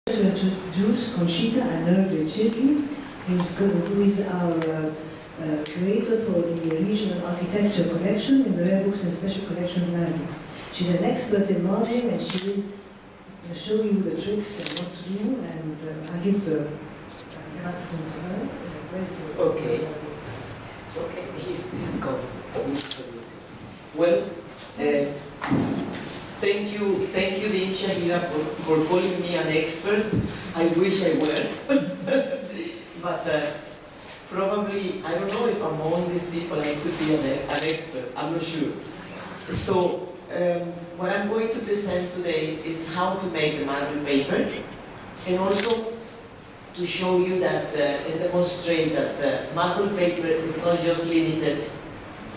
To introduce Conchita Anorve-Tschirgi, who is our curator for the Regional Architecture Collection in the Rare Books and Special Collections Library. She's an expert in modeling, and she will show you the tricks and what to do, and I'll give the microphone to her. Okay. Okay, he's gone. Well, thank you, Dinsha Hira, for calling me an expert. I wish I were. But probably, I don't know if among these people I could be an expert. I'm not sure. So, what I'm going to present today is how to make the marble paper, and also to show you that and demonstrate that marble paper is not just limited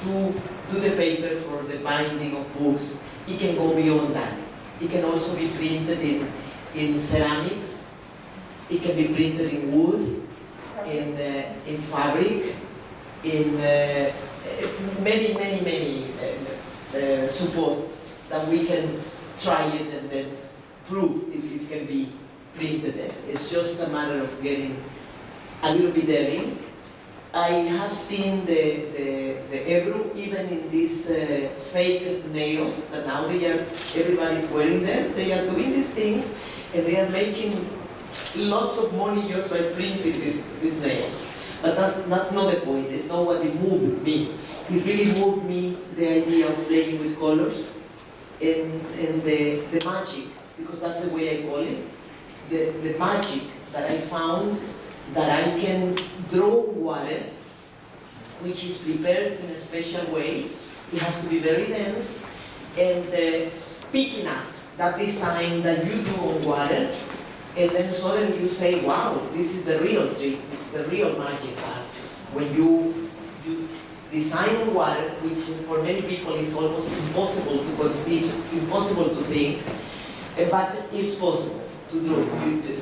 to the paper for the binding of books. It can go beyond that. It can also be printed in ceramics. It can be printed in wood, in fabric, in many support that we can try it and then prove if it can be printed there. It's just a matter of getting a little bit daring. I have seen the Ebru even in these fake nails that now everybody's wearing them. They are doing these things and they are making lots of money just by printing these nails. But that's not the point. It's not what it moved me. It really moved me the idea of playing with colors and the magic, because that's the way I call it. The magic that I found that I can draw water, which is prepared in a special way. It has to be very dense, and picking up that design that you do on water, and then suddenly you say, wow, this is the real trick, this is the real magic part. When you design on water, which for many people is almost impossible to conceive, impossible to think, but it's possible to do.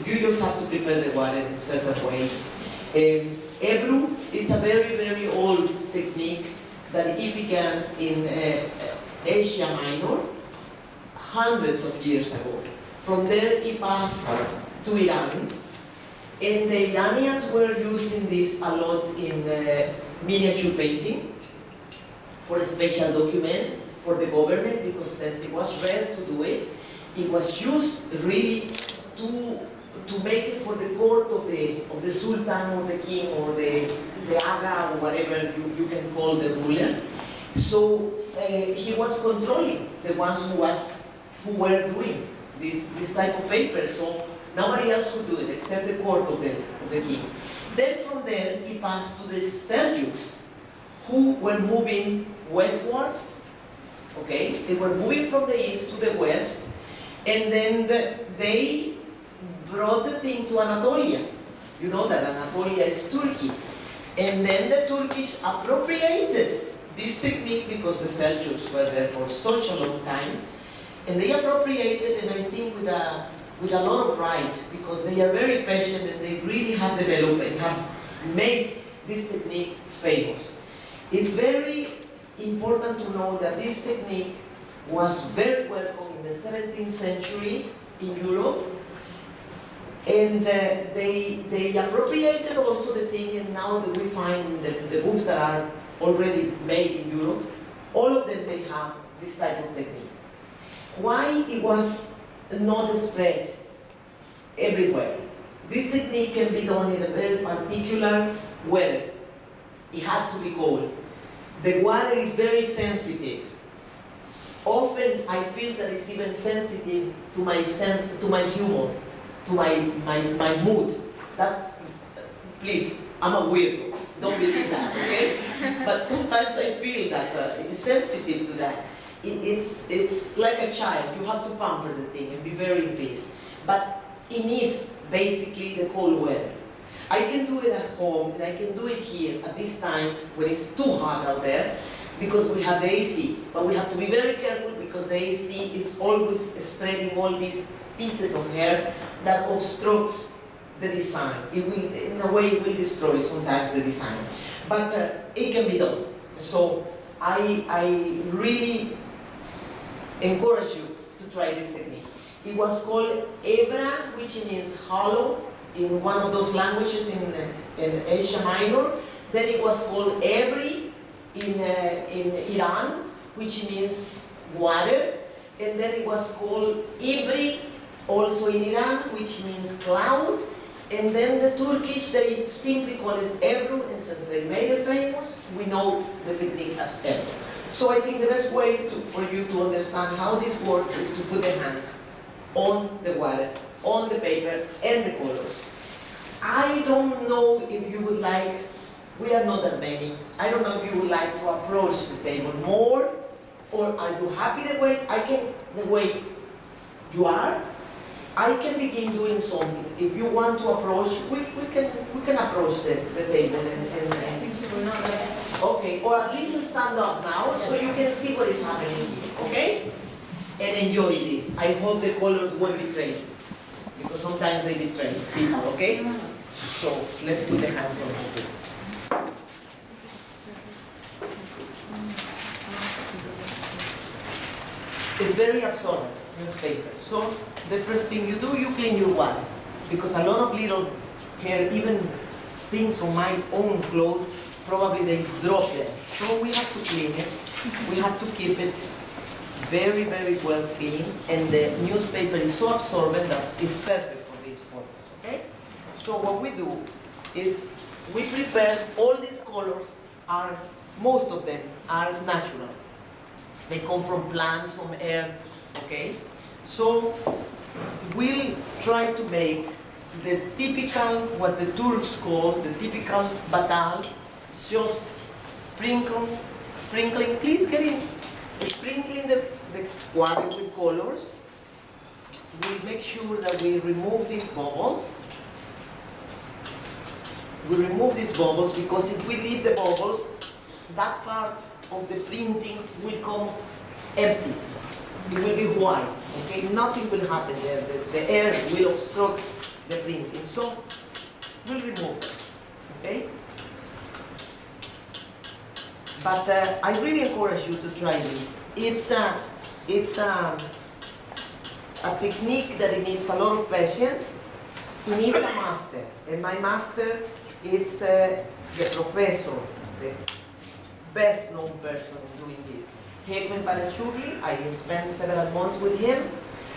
You just have to prepare the water in certain ways. Ebru is a very old technique that it began in Asia Minor hundreds of years ago. From there it passed to Iran, and the Iranians were using this a lot in miniature painting for special documents for the government, because since it was rare to do it, it was used really to make it for the court of the sultan or the king or the aga or whatever you can call the ruler. So he was controlling the ones who were doing this type of paper. So nobody else could do it except the court of the king. Then from there he passed to the Seljuks, who were moving westwards. Okay, they were moving from the east to the west, and then they brought the thing to Anatolia. You know that Anatolia is Turkey. And then the Turkish appropriated this technique because the Seljuks were there for such a long time. And they appropriated, and I think with a lot of right, because they are very patient and they really have developed and have made this technique famous. It's very important to know that this technique was very welcome in the 17th century in Europe. And they appropriated also the thing, and now that we find in the books that are already made in Europe, all of them, they have this type of technique. Why it was not spread everywhere? This technique can be done in a very particular weather. It has to be cold. The water is very sensitive. Often I feel that it's even sensitive to my humor, to my mood. Please, I'm a weirdo. Don't believe that, okay? But sometimes I feel that it's sensitive to that. It's like a child. You have to pamper the thing and be very in peace. But it needs basically the cold weather. I can do it at home, and I can do it here at this time when it's too hot out there, because we have the AC. But we have to be very careful, because the AC is always spreading all these pieces of hair that obstructs the design. It will, in a way, it will destroy sometimes the design. But it can be done. So I really encourage you to try this technique. It was called Ebra, which means hollow, in one of those languages in Asia Minor. Then it was called Ebri in Iran, which means water. And then it was called Ibri, also in Iran, which means cloud. And then the Turkish, they simply call it Ebru, and since they made it famous, we know the technique as Ebru. So I think the best way for you to understand how this works is to put the hands on the water, on the paper, and the colors. I don't know if you would like, we are not that many, I don't know if you would like to approach the table more, or are you happy the way you are? I can begin doing something. If you want to approach, we can approach the table okay, or at least stand up now so you can see what is happening here, okay? And enjoy this. I hope the colors won't betray you, because sometimes they betray people, okay? So let's put the hands on it. It's very absorbent, newspaper. So the first thing you do, you clean your water, because a lot of little hair, even things from my own clothes, probably they drop there. So we have to clean it. We have to keep it very, very well clean, and the newspaper is so absorbent that it's perfect for these purpose, okay? So what we do is we prepare all these colors most of them are natural. They come from plants, from air, okay? So we'll try to make the typical, what the Turks call the typical batal. It's just sprinkling, please get in. Sprinkling the water with colors. We'll make sure that we remove these bubbles. We remove these bubbles because if we leave the bubbles, that part of the printing will come empty. It will be white, okay? Nothing will happen there. The air will obstruct the printing. So we'll remove it, okay? But I really encourage you to try this. It's a technique that it needs a lot of patience. It needs a master, and my master is the professor, the best known person doing this. Mohamed Abu Bakr. I spent several months with him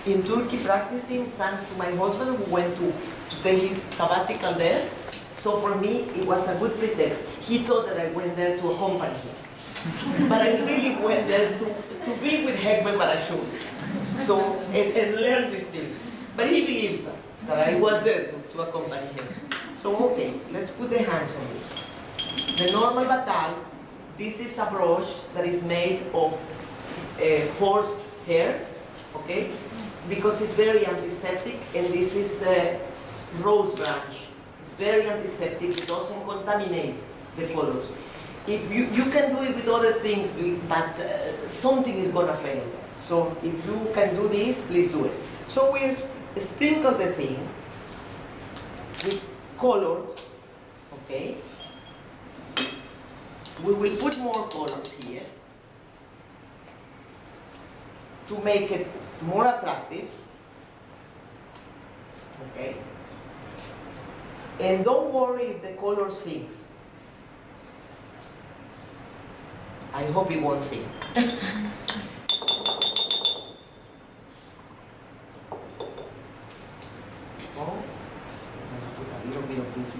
in Turkey practicing, thanks to my husband who went to take his sabbatical there. So for me, it was a good pretext. He thought that I went there to accompany him. But I really went there to be with Mohamed Abu Bakr. So, and learn this thing. But he believes that I was there to accompany him. So, okay, let's put the hands on it. The normal batal, this is a brush that is made of horse hair, okay? Because it's very antiseptic, and this is a rose branch. It's very antiseptic, it doesn't contaminate the colors. If you can do it with other things, but something is gonna fail. So if you can do this, please do it. So we sprinkle the thing with colors, okay? We will put more colors here to make it more attractive, okay? And don't worry if the color sinks. I hope it won't sink.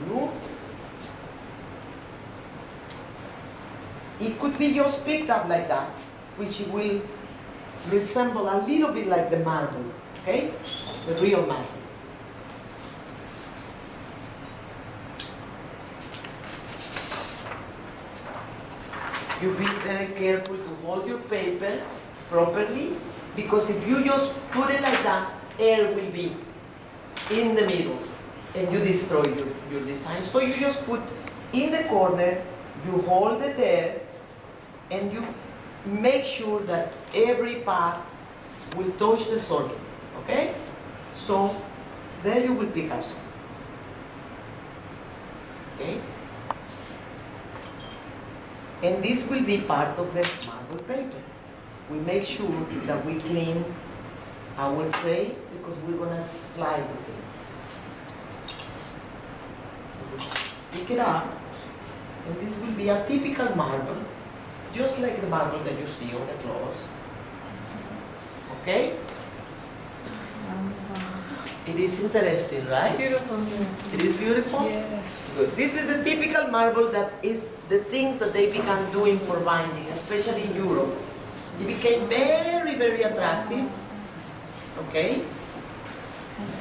Blue. It could be just picked up like that, which will resemble a little bit like the marble, okay? The real marble. You be very careful to hold your paper properly, because if you just put it like that, air will be in the middle, and you destroy your design. So you just put in the corner, you hold it there, and you make sure that every part will touch the surface, okay? So there you will pick up some, okay? And this will be part of the marble paper. We make sure that we clean our tray because we're gonna slide the thing. Pick it up, and this will be a typical marble, just like the marble that you see on the floors. Okay? It is interesting, right? Beautiful. It is beautiful? Yes. Good. This is the typical marble that is the things that they began doing for binding, especially in Europe. It became very, very attractive. Okay?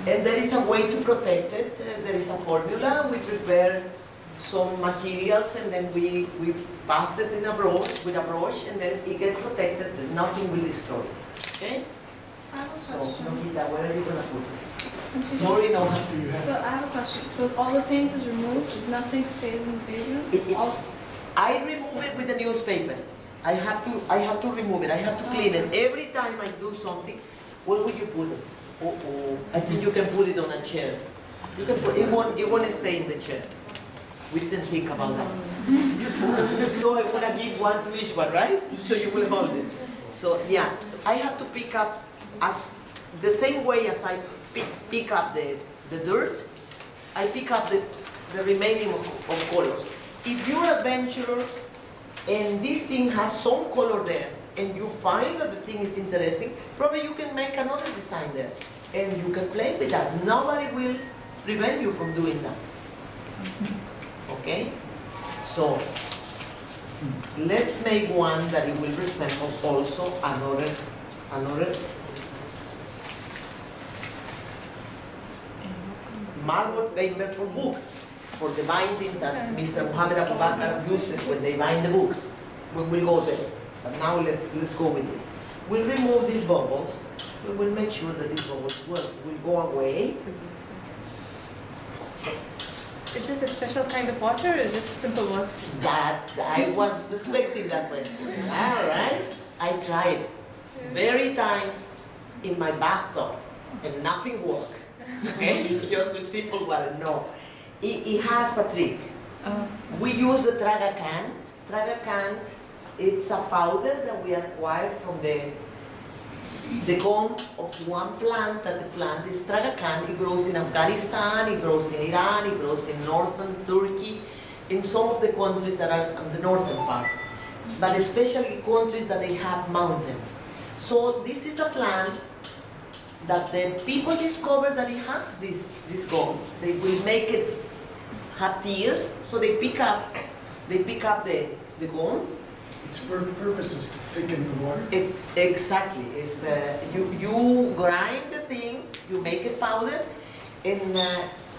And there is a way to protect it. There is a formula. We prepare some materials and then we pass it in a brush, with a brush, and then it gets protected. Nothing will destroy it. Okay? I have a So, question. Conchita, where are you going to put it? Sorry, no. So I have a question. So all the paint is removed, nothing stays in the basement? I remove it with the newspaper. I have to remove it. I have to clean it. Every time I do something, where would you put it? I think you can put it on a chair. You can put it won't stay in the chair. We didn't think about that. So I'm gonna give one to each one, right? So you will hold it. So yeah, I have to pick up as the same way as I pick up the dirt, I pick up the remaining of colors. If you're adventurous and this thing has some color there and you find that the thing is interesting, probably you can make another design there and you can play with that. Nobody will prevent you from doing that. Okay? So, let's make one that it will resemble also another marble paper for books, for the binding that Mr. Mohamed Abu Bakr uses when they bind the books. We will go there. But now let's go with this. We'll remove these bubbles. We will make sure that these bubbles will go away. Is it a special kind of water or just simple water? That I was expecting that question. All right. I tried very times in my bathtub and nothing worked. Okay, just with simple water. No, it has a trick. We use the tragacant. Tragacant, it's a powder that we acquired from the gum of one plant. That the plant is tragacant. It grows in Afghanistan, it grows in Iran, it grows in northern Turkey, in some of the countries that are on the northern part, but especially countries that they have mountains. So this is a plant that the people discover that it has this gum. They will make it have tears, so they pick up the gum. Its purpose is to thicken the water. It's exactly. It's you grind the thing, you make a powder, and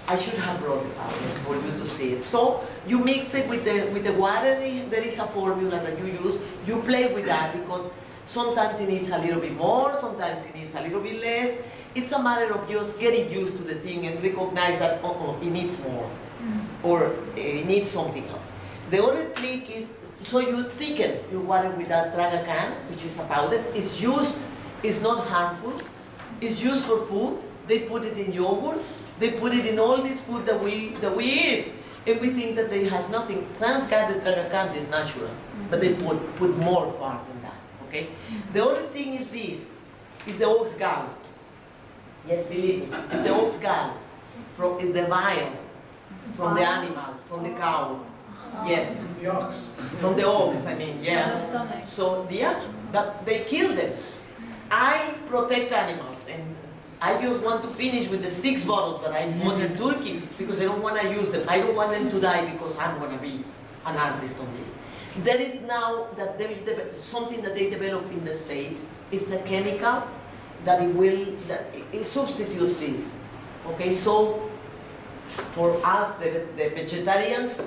I should have brought the powder for you to see it. So you mix it with the water. There is a formula that you use. You play with that because sometimes it needs a little bit more, sometimes it needs a little bit less. It's a matter of just getting used to the thing and recognize that, it needs more, or it needs something else. The other trick is, so you thicken your water with that tragacant, which is a powder. It's not harmful. It's used for food. They put it in yogurt. They put it in all this food that we eat. And we think that it has nothing. Thanks God the tragacant is natural, but they put more far than that. Okay? The other thing is this, is the ox gall. Yes, believe me, it's the ox gall. Is the bile from the animal, from the cow. Yes. From the ox. From the ox, I mean, yeah. From the stomach. So, yeah, but they kill them. I protect animals, and I just want to finish with the 6 bottles that I bought in Turkey because I don't want to use them. I don't want them to die because I'm going to be an artist on this. There is now that something that they develop in the States. It's a chemical that it substitutes this. Okay, so for us, the vegetarians,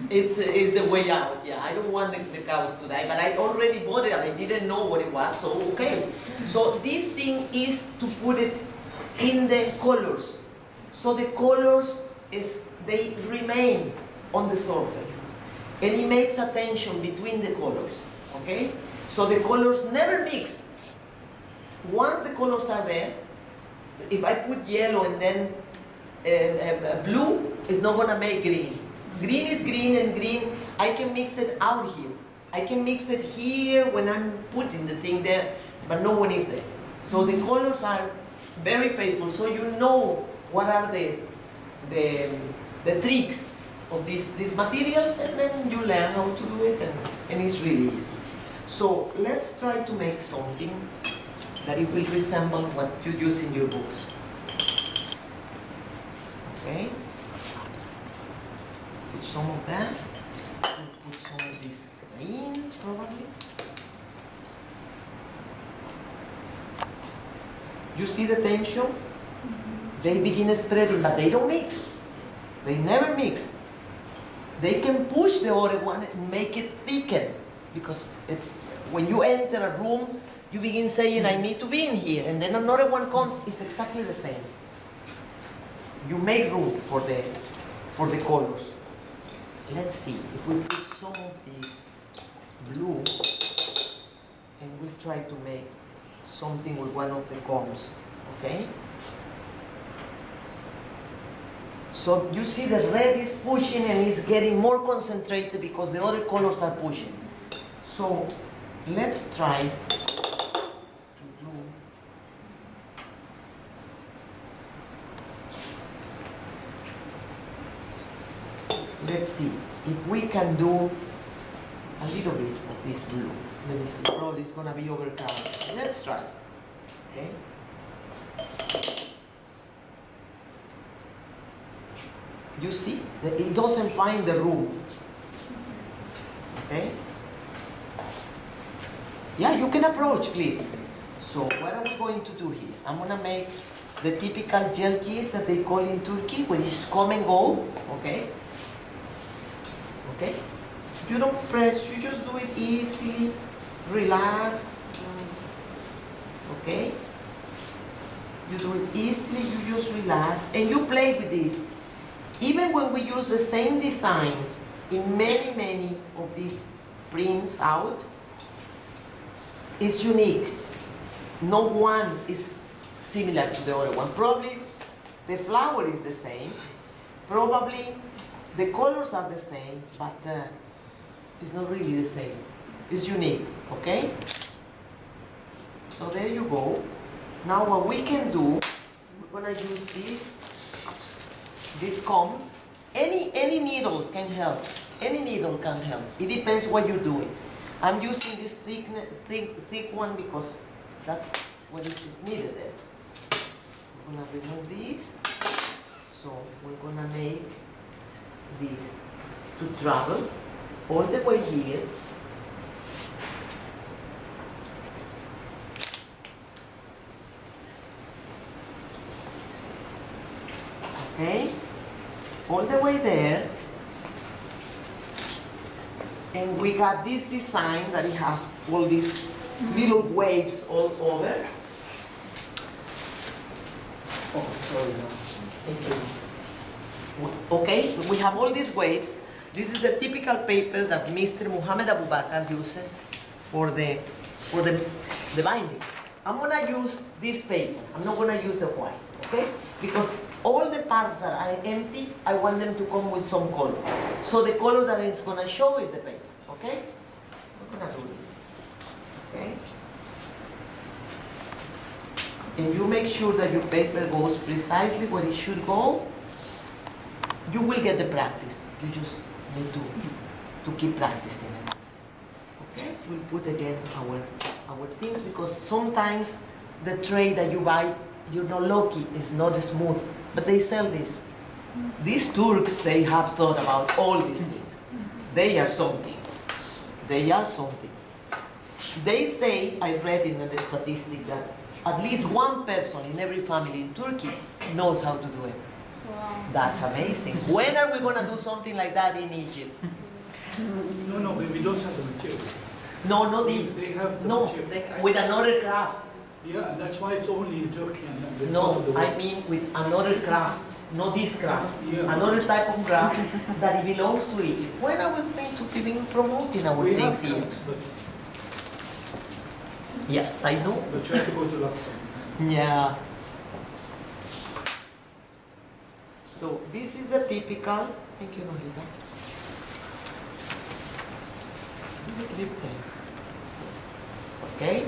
it's the way out. Yeah, I don't want the cows to die, but I already bought it and I didn't know what it was, so okay. So this thing is to put it in the colors. So the colors, they remain on the surface. And it makes a tension between the colors, okay? So the colors never mix. Once the colors are there, if I put yellow and then blue, it's not gonna make green. Green is green, and green, I can mix it out here. I can mix it here when I'm putting the thing there, but no one is there. So the colors are very faithful, so you know what are the tricks of these materials, and then you learn how to do it, and it's really easy. So let's try to make something that it will resemble what you use in your books. Okay? Put some of that. We'll put some of this green, probably. You see the tension? They begin spreading, but they don't mix. They never mix. They can push the other one and make it thicken, because it's when you enter a room, you begin saying, I need to be in here, and then another one comes, it's exactly the same. You make room for the colors. Let's see, if we put some of this blue, and we'll try to make something with one of the cones, okay? So you see the red is pushing and is getting more concentrated because the other colors are pushing. So let's try to do let's see if we can do a little bit of this blue. Let me see, probably it's gonna be overcast. Let's try, okay? You see that it doesn't find the room, okay? Yeah, you can approach, please. So what are we going to do here? I'm gonna make the typical gel kit that they call in Turkey, which is come and go, okay? Okay? You don't press, you just do it easily, relax, okay? You do it easily, you just relax, and you play with this. Even when we use the same designs in many of these prints out, it's unique. No one is similar to the other one. Probably the flower is the same, probably the colors are the same, but it's not really the same. It's unique, okay? So there you go. Now what we can do, we're gonna use this comb. Any needle can help. Any needle can help. It depends what you're doing. I'm using this thick one because that's what is needed there. We're gonna remove this. So we're gonna make this to travel all the way here. Okay, all the way there. And we got this design that it has all these little waves all over. Oh, sorry, no. Thank you. Okay, we have all these waves. This is the typical paper that Mr. Mohamed Abu Bakr uses for the binding. I'm gonna use this paper. I'm not gonna use the white, okay? Because all the parts that are empty, I want them to come with some color. So the color that it's gonna show is the paper, okay? I'm gonna do it, okay? And you make sure that your paper goes precisely where it should go. You will get the practice. You just need to keep practicing it. Okay? We'll put again our things, because sometimes the tray that you buy, you're not lucky, it's not smooth, but they sell this. These Turks, they have thought about all these things. They are something. They are something. They say, I read in the statistic that at least one person in every family in Turkey knows how to do it. Wow. That's amazing. When are we going to do something like that in Egypt? No, we don't have the materials. No, not this. They have the No, material. with another craft. Yeah, and that's why it's only in Turkey and that's No, not the world. I mean with another craft, not this craft. Yeah. Another type of craft that it belongs to Egypt. When are we going to be promoting our We things have here? crafts, but Yes, I know. you have to go to Luxembourg. Yeah. So this is the typical. Thank you, Nolita. Leave there. Okay.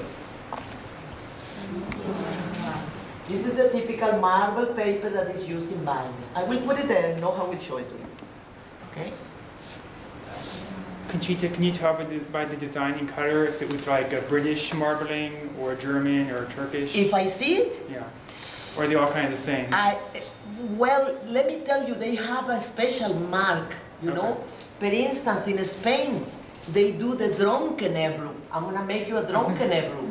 This is the typical marble paper that is used in binding. I will put it there and Noha will show it to you. Okay? Conchita, can you tell by the design and color if it was like a British marbling or German or Turkish? If I see it, Yeah. Or are they all kind of the same? well, let me tell you, they have a special mark, you know? For instance, in Spain, they do the drunken Hebrew. I'm gonna make you a drunken Hebrew.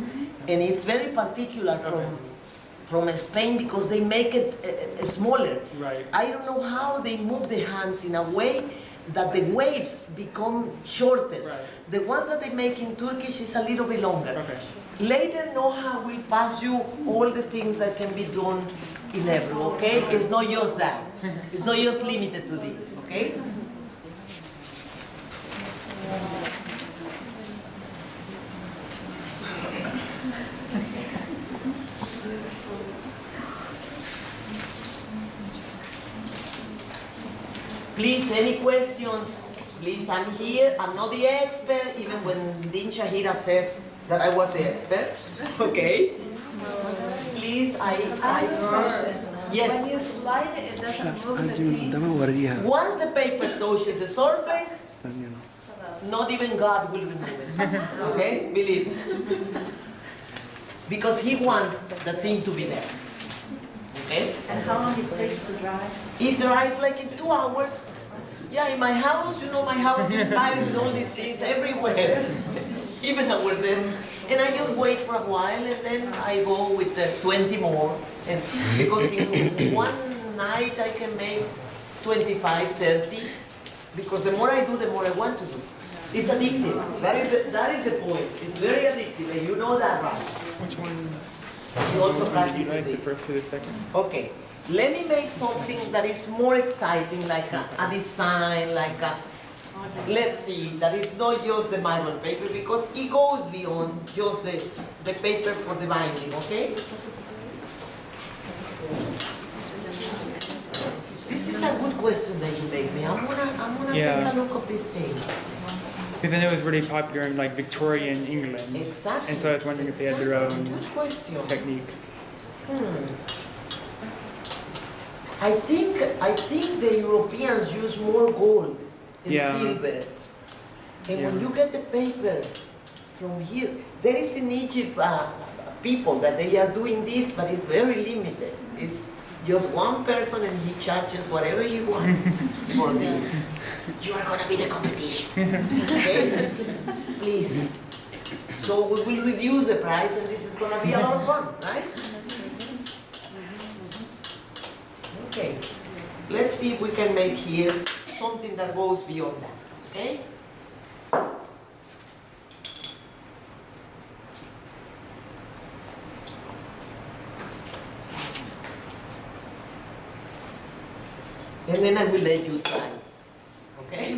And it's very particular from Spain because they make it smaller. Right. I don't know how they move the hands in a way that the waves become shorter. Right. The ones that they make in Turkish is a little bit longer. Okay. Later, Noha will pass you all the things that can be done in Hebrew, okay? It's not just that. It's not just limited to this, okay? Please, any questions? Please, I'm here. I'm not the expert, even when Din Shahira said that I was the expert. Okay? Please, yes. When you slide it, it doesn't move the piece. Once the paper touches the surface, not even God will remove it. Okay? Believe me. Because He wants the thing to be there. Okay? And how long it takes to dry? It dries like in 2 hours. Yeah, in my house, you know, my house is packed with all these things everywhere. Even our desk. And I just wait for a while and then I go with 20 more. And because in one night I can make 25, 30. Because the more I do, the more I want to do. It's addictive. That is the point. It's very addictive, and you know that, right? Which one You also do practice you like, the this. first or the second? Okay. Let me make something that is more exciting, like a design, like a, let's see, that is not just the marble paper, because it goes beyond just the paper for the binding, okay? This is a good question that you gave me. I'm gonna Yeah. take a look of these things. Because I know it was really popular in like Victorian England. Exactly. And so I was wondering if they had their own Good question. technique. I think the Europeans use more gold and Yeah. silver. And when Yeah. you get the paper from here, there is in Egypt people that they are doing this, but it's very limited. It's just one person and he charges whatever he wants for this. You are gonna be the competition. Okay? Please. So we will reduce the price and this is gonna be a lot of fun, right? Okay, let's see if we can make here something that goes beyond that, okay? And then I will let you try, okay?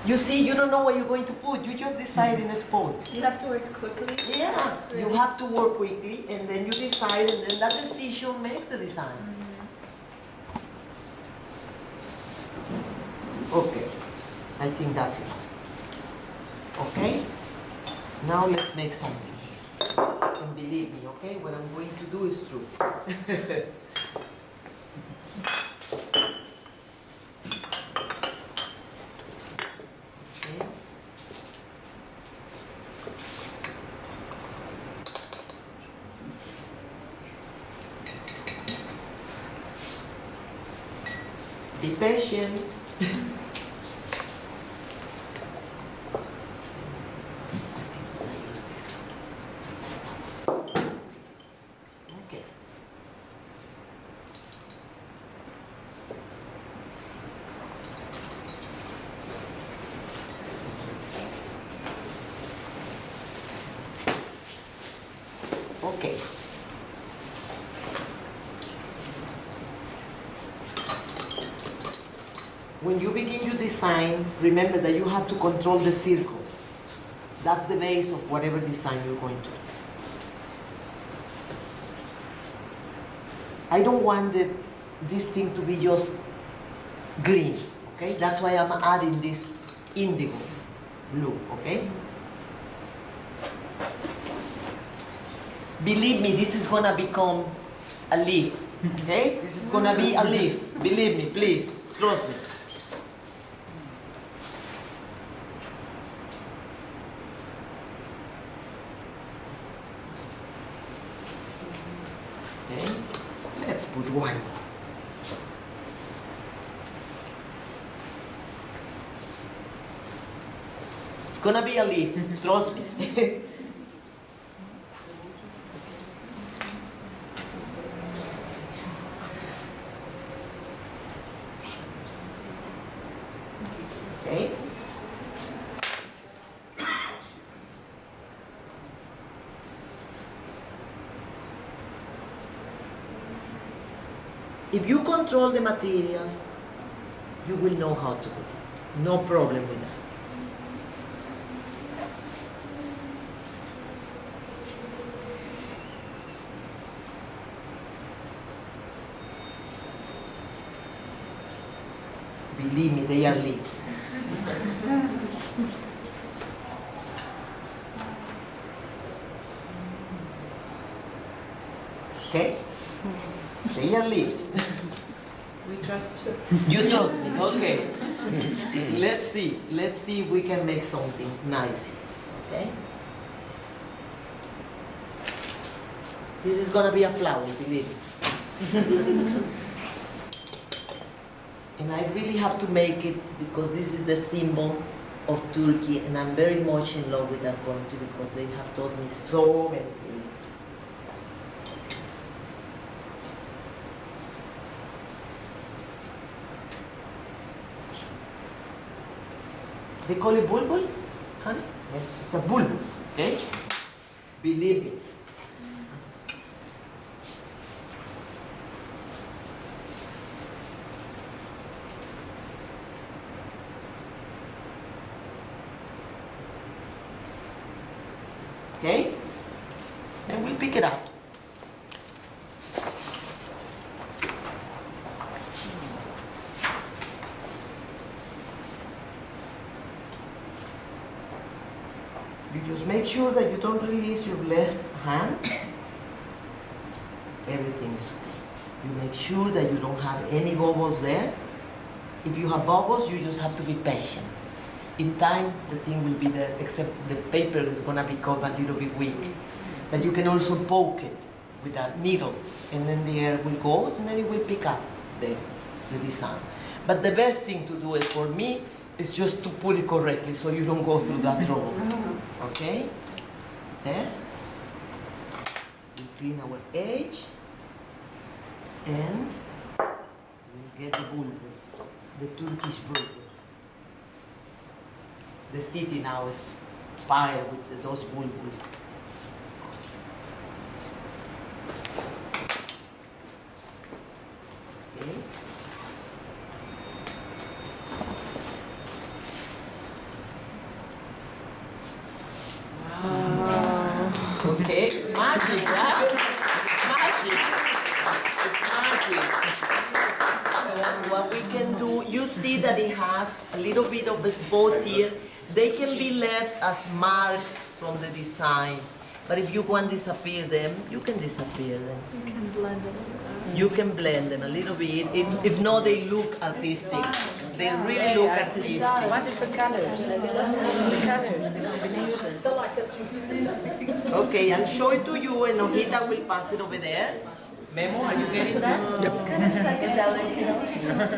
You see, you don't know what you're going to put. You just decide in a spot. You have to work quickly. Yeah, you have to work quickly, and then you decide, and then that decision makes the design. Okay, I think that's enough. Okay, now let's make something here. And believe me, okay, what I'm going to do is true. Be patient. Okay. Okay. When you begin your design, remember that you have to control the circle. That's the base of whatever design you're going to do. I don't want this thing to be just green, okay? That's why I'm adding this indigo blue, okay? Believe me, this is gonna become a leaf, okay? This is gonna be a leaf. Believe me, please, trust me. Okay, let's put one. It's gonna be a leaf, trust me. Okay. If you control the materials, you will know how to do it. No problem with that. Believe me, they are leaves. Okay? They are leaves. We trust you. You trust me, okay. Let's see if we can make something nice. Okay? This is gonna be a flower, believe me. And I really have to make it because this is the symbol of Turkey, and I'm very much in love with that country because they have taught me so many things. They call it bulbul, honey? Yeah, it's a bulbul, okay? Believe me. Okay? And we pick it up. You just make sure that you don't release your left hand. Everything is okay. You make sure that you don't have any bubbles there. If you have bubbles, you just have to be patient. In time, the thing will be there, except the paper is gonna become a little bit weak. But you can also poke it with a needle, and then the air will go, and then it will pick up the design. But the best thing to do it for me is just to put it correctly, so you don't go through that trouble. Okay? There. We clean our edge, and we get the bulbul, the Turkish bulbul. The city now is filled with those bulbuls. Okay. Wow. Okay, magic, right? Magic. It's magic. So what we can do, you see that it has a little bit of spots here. They can be left as marks from the design. But if you want to disappear them, you can disappear them. You can blend it. You can blend them a little bit. If not, they look artistic. They really look artistic. What is the colors? The colors, the combination. Okay, I'll show it to you, and Ojita will pass it over there. Memo, are you getting that? It's kind of psychedelic, you know?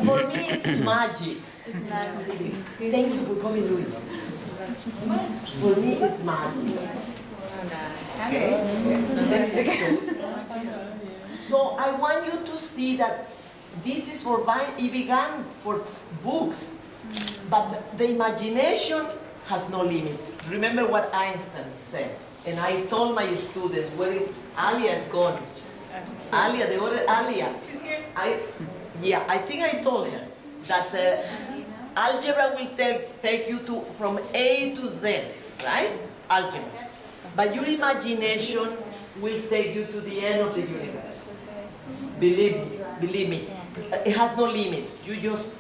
For me, it's magic. Thank you for coming, Luis. For me, it's magic. Okay? So I want you to see that this is for buying. It began for books, but the imagination has no limits. Remember what Einstein said, and I told my students, where is Alia is gone. Alia, the other Alia. She's here. Yeah, I think I told her that algebra will take you from A to Z, right? Algebra. But your imagination will take you to the end of the universe. Believe me. It has no limits. You just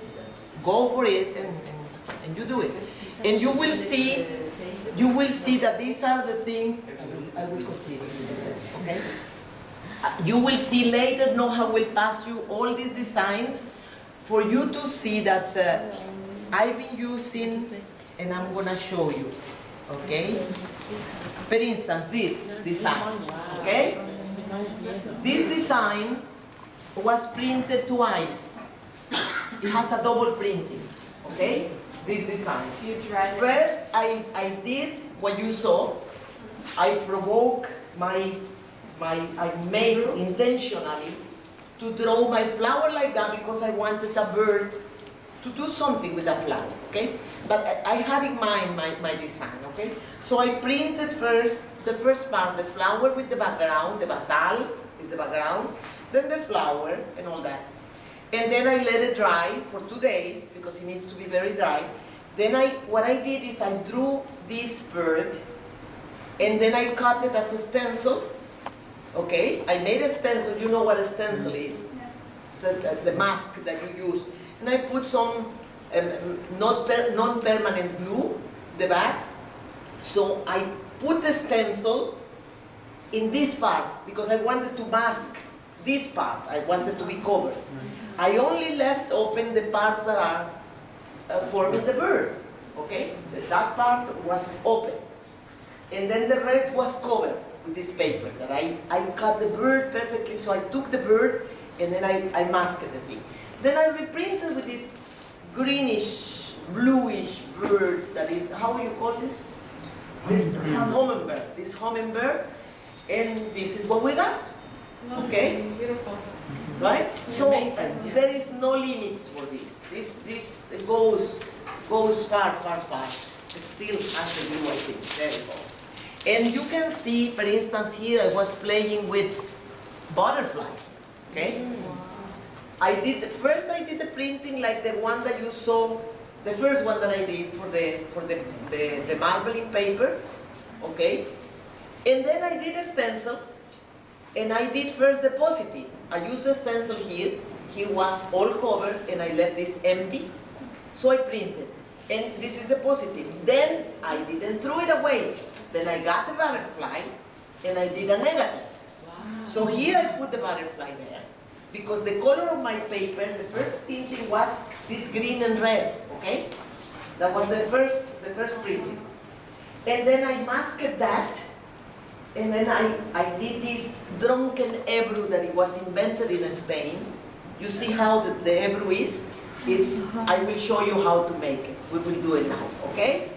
go for it and you do it. And you will see that these are the things. I will continue. Okay? You will see later, Noah will pass you all these designs for you to see that I've been using, and I'm going to show you. Okay? For instance, this design. Okay? This design was printed twice. It has a double printing. Okay? This design. First, I did what you saw. I provoked I made intentionally to draw my flower like that because I wanted a bird to do something with a flower, okay? But I had in mind my design, okay? So I printed first, the first part, the flower with the background, the batal is the background, then the flower and all that. And then I let it dry for 2 days because it needs to be very dry. Then what I did is I drew this bird and then I cut it as a stencil. Okay, I made a stencil. You know what a stencil is? It's the mask that you use. And I put some non-permanent glue the back. So I put the stencil in this part because I wanted to mask this part. I wanted to be covered. I only left open the parts that are forming the bird. Okay, that part was open, and then the rest was covered with this paper that I cut the bird perfectly. So I took the bird and then I masked the thing. Then I reprinted with this greenish, bluish bird that is, how you call this? Hummingbird. This hummingbird, and this is what we got. Okay? Beautiful. Right? So Amazing, there is no limits for this. This goes far. It still has to do, I think. There it goes. And you can see, for instance, here I was playing with butterflies. Okay? First I did the printing like the one that you saw, the first one that I did for the marbling paper. Okay? And then I did a stencil, and I did first the positive. I used the stencil here. Here was all covered, and I left this empty. So I printed. And this is the positive. Then I didn't throw it away. Then I got the butterfly, and I did a negative. Wow. So here I put the butterfly there, because the color of my paper, the first printing was this green and red, okay? That was the first printing. And then I masked that, and then I did this drunken Hebrew that it was invented in Spain. You see how the Hebrew is? I will show you how to make it. We will do it now, okay?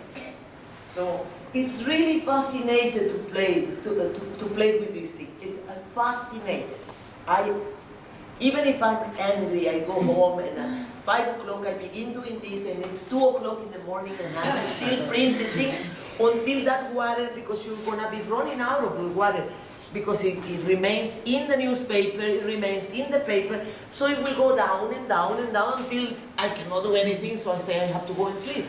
So it's really fascinating to play with this thing. It's fascinating. Even if I'm angry, I go home and at 5 o'clock I begin doing this, and it's 2 o'clock in the morning and I'm still printing things until that water, because you're gonna be running out of the water, because it remains in the newspaper, it remains in the paper, so it will go down and down and down until I cannot do anything, so I say I have to go and sleep.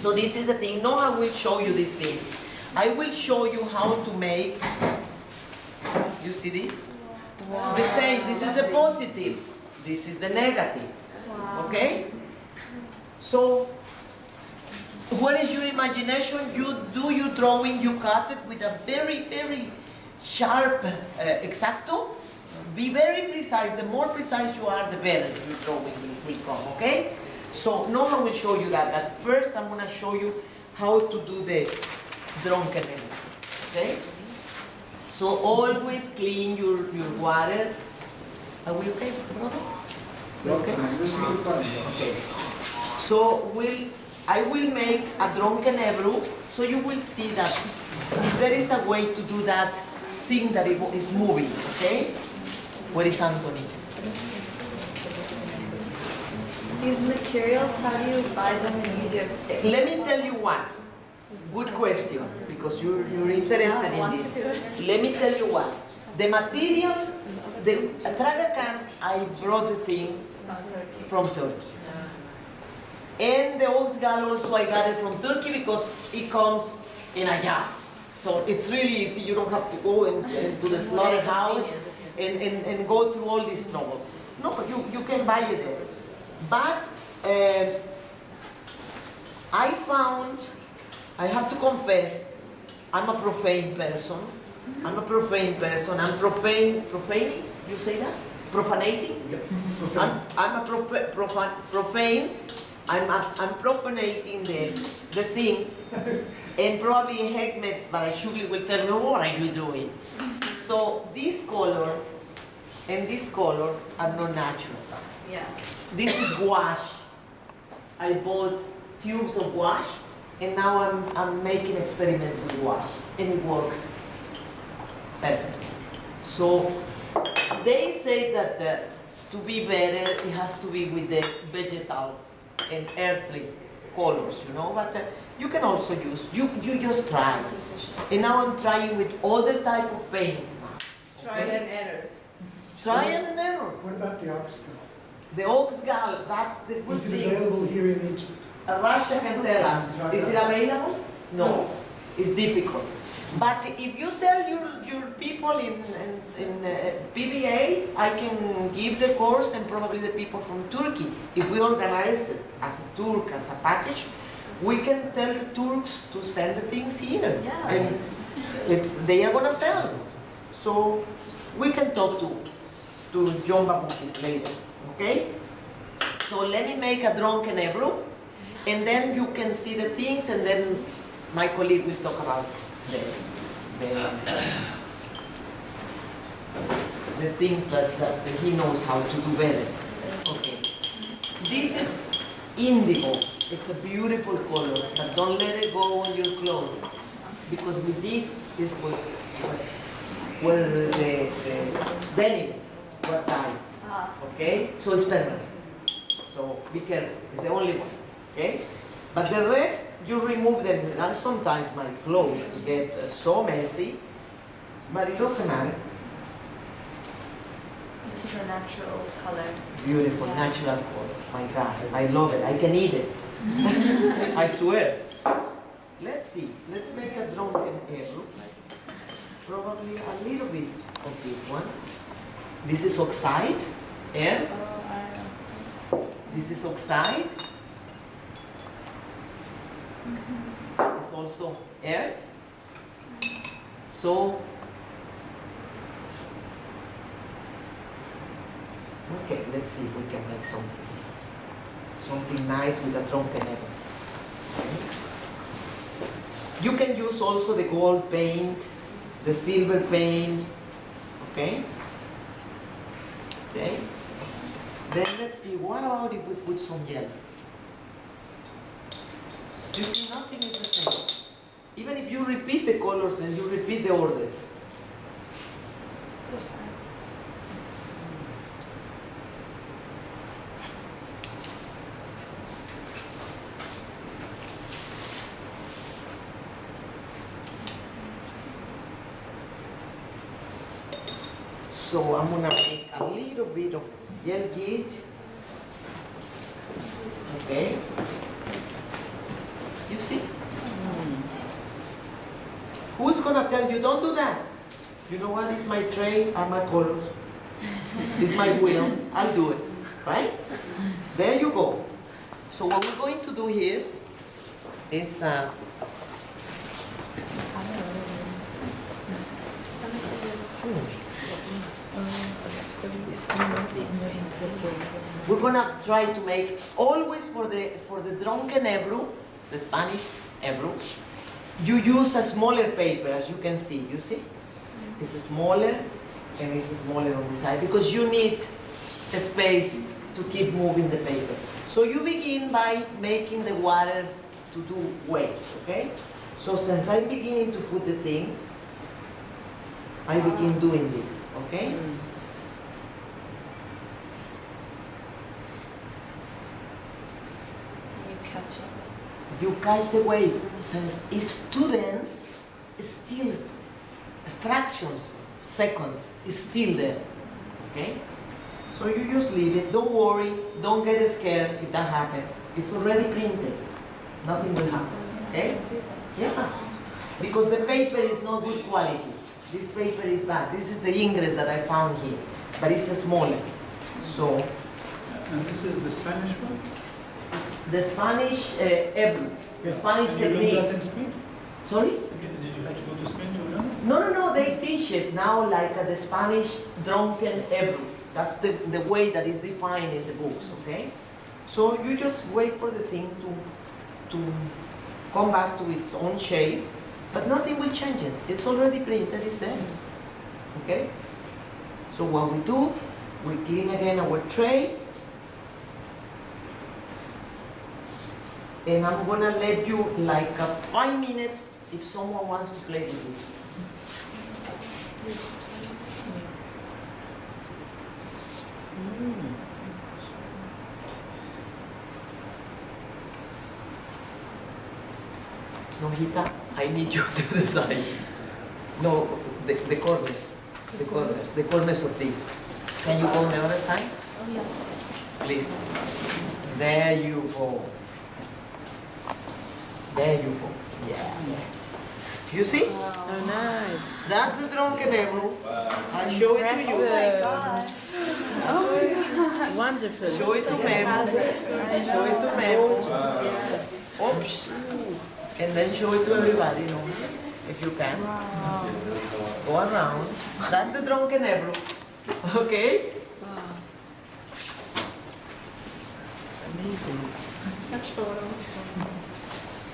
So this is the thing. No, I will show you these things. I will show you how to make, you see this? Wow. The same, this is the positive, this is the negative, wow. Okay? So, what is your imagination? You do your drawing, you cut it with a very, very sharp exacto. Be very precise. The more precise you are, the better your drawing will come, okay? So Noah will show you that, but first I'm going to show you how to do the drunken element, okay? So always clean your water. Are we okay, brother? Okay. Okay. So I will make a drunken Hebrew, so you will see that there is a way to do that thing that is moving, okay? Where is Anthony? These materials, how do you buy them in Egypt? Let me tell you one. Good question, because you're interested in this. Let me tell you what. The materials, the Tragacan, I brought the thing from Turkey. And the Oxgal also, I got it from Turkey because it comes in a jar. So it's really easy, you don't have to go into the slaughterhouse and go through all this trouble. No, you can buy it there. But I found, I have to confess, I'm a profane person. I'm profaning, you say that? Profanating? Yeah. I'm a profane. I'm profanating the thing, and probably Hekmet, but I surely will tell me what are you doing. So this color and this color are not natural. Yeah. This is wash. I bought tubes of wash, and now I'm making experiments with wash, and it works perfect. So they say that to be better, it has to be with the vegetal and earthly colors, you know, but you can also use, you just try. And now I'm trying with other type of paints now. Try and error. Try and error. What about the ox skull? The ox gall, that's the good Is it thing. available here in Egypt? Russia can tell us. Is it available? No, it's difficult. But if you tell your people in PBA, I can give the course, and probably the people from Turkey. If we organize it as a Turk, as a package, we can tell the Turks to send the things here. Yeah. And they are gonna sell. So we can talk to John Babukis later, okay? So let me make a drunken Hebrew, and then you can see the things, and then my colleague will talk about the things that he knows how to do better. Okay. This is indigo. It's a beautiful color, but don't let it go on your clothes, because with this is where the denim was dyed. Okay? So it's permanent. So be careful. It's the only one. Okay? But the rest, you remove them. And sometimes my clothes get so messy, but it doesn't matter. This is a natural color. Beautiful, natural color. My God, I love it. I can eat it. I swear. Let's see. Let's make a drunken Hebrew. Probably a little bit of this one. This is oxide, air. This is oxide. It's also earth. So, okay, let's see if we can make something nice with a drunken Hebrew. You can use also the gold paint, the silver paint, okay? Okay? Then let's see, what about if we put some yellow? You see, nothing is the same. Even if you repeat the colors and you repeat the order. So I'm gonna make a little bit of gel git. Okay. You see? Who's gonna tell you, don't do that? You know what, it's my tray, are my colors. It's my wheel, I'll do it, right? There you go. So what we're going to do here is, we're gonna try to make, always for the drunken Hebrew, the Spanish Hebrew, you use a smaller paper, as you can see, you see? It's smaller, and it's smaller on the side, because you need a space to keep moving the paper. So you begin by making the water to do waves, okay? So since I'm beginning to put the thing, I begin doing this, okay? You catch the wave. Since it's too dense, it's still fractions, seconds, it's still there. Okay? So you just leave it. Don't worry. Don't get scared if that happens. It's already printed. Nothing will happen. Okay? Yeah. because the paper is not good quality. This paper is bad. This is the ingress that I found here, but it's smaller. So, And this is the Spanish one? the Spanish Ebru, the Spanish You learned that technique. in Spain? Sorry? Did you have to go to Spain to learn it? No, they teach it now like the Spanish drunken Ebru. That's the way that is defined in the books, okay? So you just wait for the thing to come back to its own shape, but nothing will change it. It's already printed, it's there, okay? So what we do, we clean again our tray, and I'm gonna let you like 5 minutes if someone wants to play with it. No, Hita, I need you to the side. No, the corners, the corners of this. Can you go on the other side? Oh, yeah. Please. There you go. There you go. Yeah. You see? Oh, nice. That's the drunken Ebru. I'll show it to you. Wonderful. Show it to Memo. Show it to Memo. Oops. And then show it to everybody, you know, if you can. Go around. That's the drunken Ebru. Okay? Amazing. That's the one.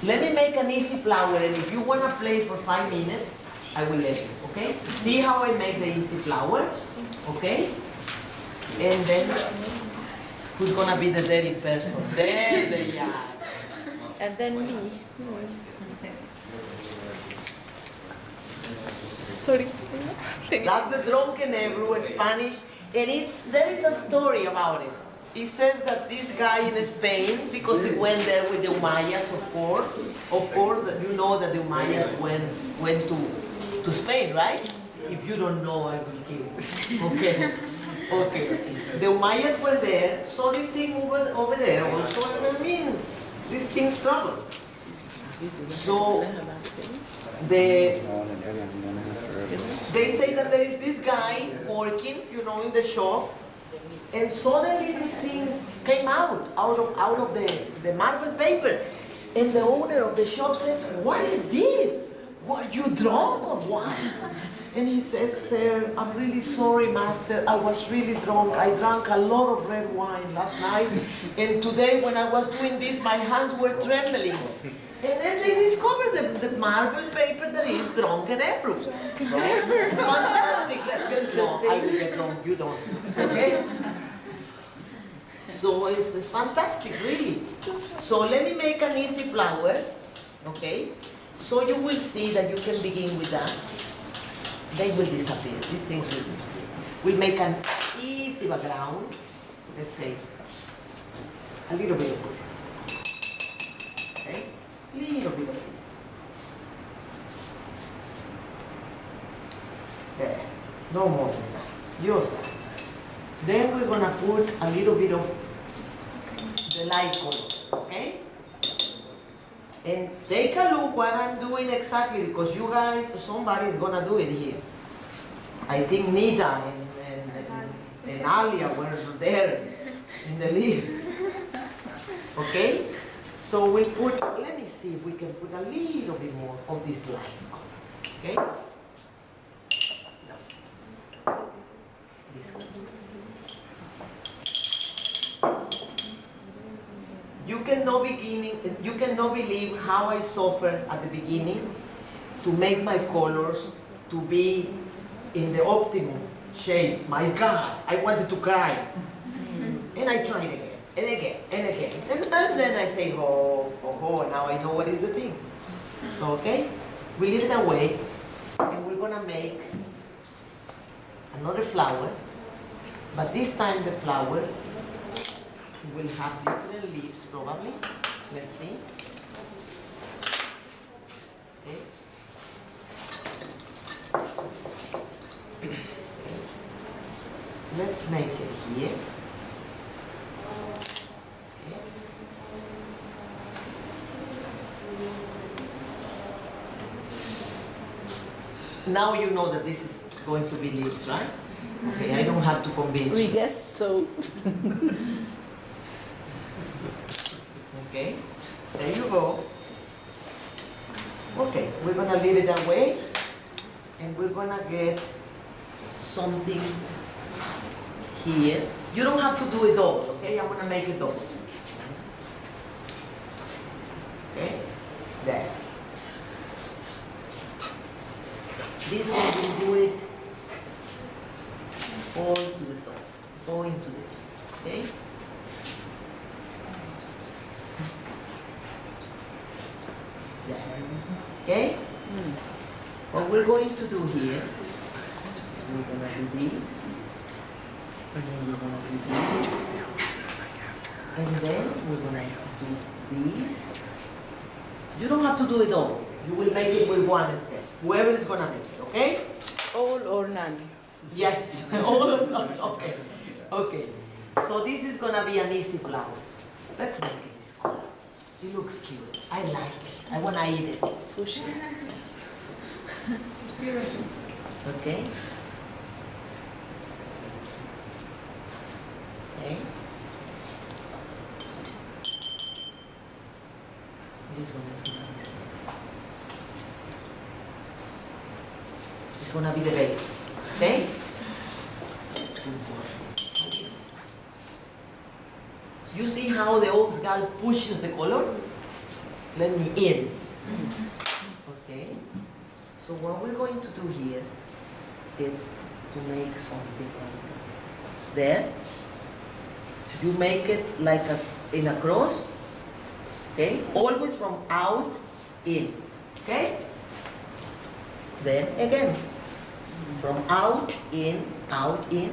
Let me make an easy flower, and if you want to play for 5 minutes, I will let you, okay? See how I make the easy flower, okay? And then, who's going to be the dirty person? There they are. And then me. Sorry. That's the drunken Ebru, Spanish, and there is a story about it. It says that this guy in Spain, because he went there with the Umayyads, of course, that you know that the Umayyads went to Spain, right? If you don't know, I will kill you. Okay, okay. The Umayyads were there, so this thing over there also, I mean, this thing's trouble. So, they say that there is this guy working, you know, in the shop, and suddenly this thing came out of the marble paper. And the owner of the shop says, "What is this? Were you drunk or what?" And he says, "Sir, I'm really sorry, master. I was really drunk. I drank a lot of red wine last night. And today when I was doing this, my hands were trembling." And then they discovered the marble paper that is drunken Ebru. So, it's fantastic. That's just, no, I will get drunk, you don't. Okay? So it's fantastic, really. So let me make an easy flower, okay? So you will see that you can begin with that. They will disappear, these things will disappear. We make an easy background, let's say, a little bit of this, okay? Little bit of this. There, no more than that, use that. Then we're gonna put a little bit of the light colors, okay? And take a look what I'm doing exactly, because you guys, somebody's gonna do it here. I think Nita and Alia were there in the list. Okay? So we put, let me see if we can put a little bit more of this light color, okay? No. This color. You cannot believe how I suffered at the beginning to make my colors to be in the optimum shape. My God, I wanted to cry. And I tried again, and again, and again. And then I say, oh, now I know what is the thing. So, okay, we leave it away, and we're gonna make another flower, but this time the flower will have different leaves, probably. Let's see. Okay. Let's make it here. Okay. Now you know that this is going to be leaves, right? Okay, I don't have to convince We you. guess so. Okay, there you go. Okay, we're gonna leave it that way, and we're gonna get something here. You don't have to do it double, okay? I'm gonna make it double. Okay, there. This one will do it all to the top, all into the top, okay? There. Okay? What we're going to do here is we're going to do this, and then we're going to do this, and then we're going to do this. You don't have to do it all. You will make it with one step. Whoever is going to make it, okay? All or none. Yes, all of them. Okay. Okay. So this is going to be an easy flower. Let's make it this color. It looks cute. I like it. I want to eat it. Fuchsia. Okay. Okay. This one is gonna be. It's gonna be the baby. Okay. You see how the ox gal pushes the color? Let me in. Okay. So what we're going to do here is to make something like there. You make it like in a cross. Okay. Always from out in. Okay. Then again. From out in, out in.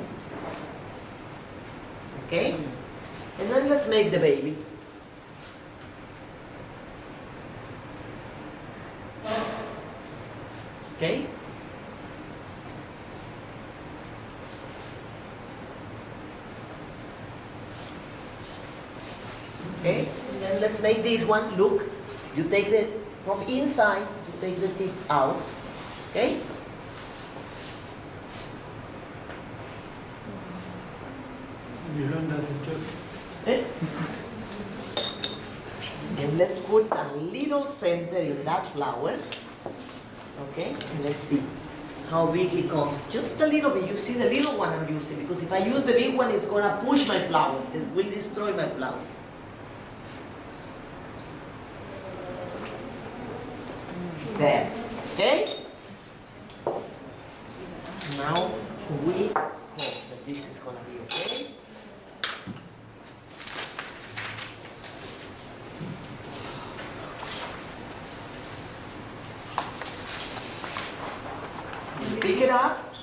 Okay. And then let's make the baby. Okay? Okay, and then let's make this one. Look, you take the, from inside, you take the tip out. Okay? You learned that in Turkey. And let's put a little center in that flower. Okay, and let's see how big it comes. Just a little bit. You see the little one I'm using, because if I use the big one, it's going to push my flower. It will destroy my flower. There. Okay? Now we hope that this is going to be okay. Pick it up.